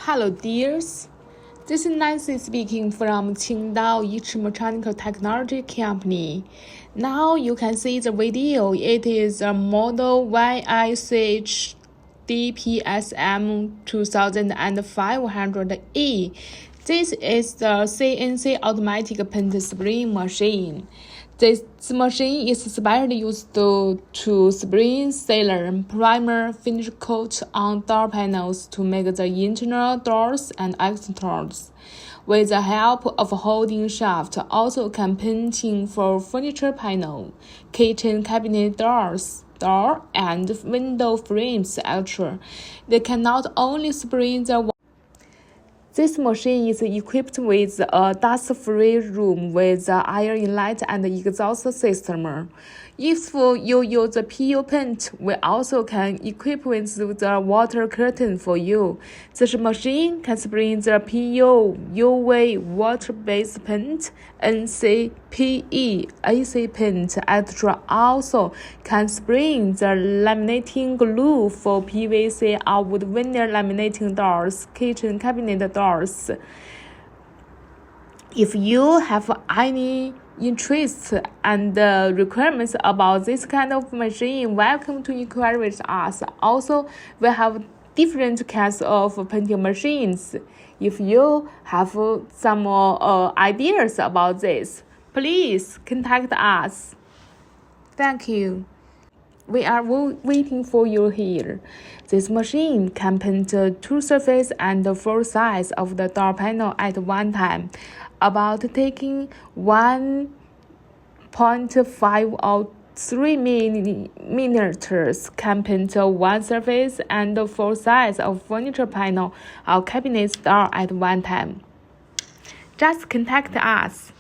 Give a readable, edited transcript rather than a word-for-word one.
Hello, dears. This is Nancy speaking from Qingdao Yichi Mechanical Technology Company. Now you can see the video. It is a model YICH DPSM 2500E. This is the CNC automatic paint spraying machine. This machine is specially used to spray, sealer, primer, finish coat on door panels to make the internal doors and externals. With the help of a holding shaft, also can painting for furniture panel, kitchen cabinet doors, door and window frames, etc. They can not only spray the This machine is equipped with a dust-free room with an air inlet and exhaust system. If you use the PU paint, we also can equip with the water curtain for you. This machine can spray the PU, UV, water-based paint, NC, PE, AC paint, etc. Also can spray the laminating glue for PVC or wood veneer laminating doors, kitchen cabinet doors. If you have any interest and requirements about this kind of machine, welcome to inquire with us. Also, we have different kinds of painting machines. If you have some ideas about this, please contact us. Thank you. We are waiting for you here. This machine can paint two surfaces and four sides of the door panel at one time. About taking 1.5 or 3 millimeters can paint one surface and four sides of furniture panel or cabinet door at one time. Just contact us.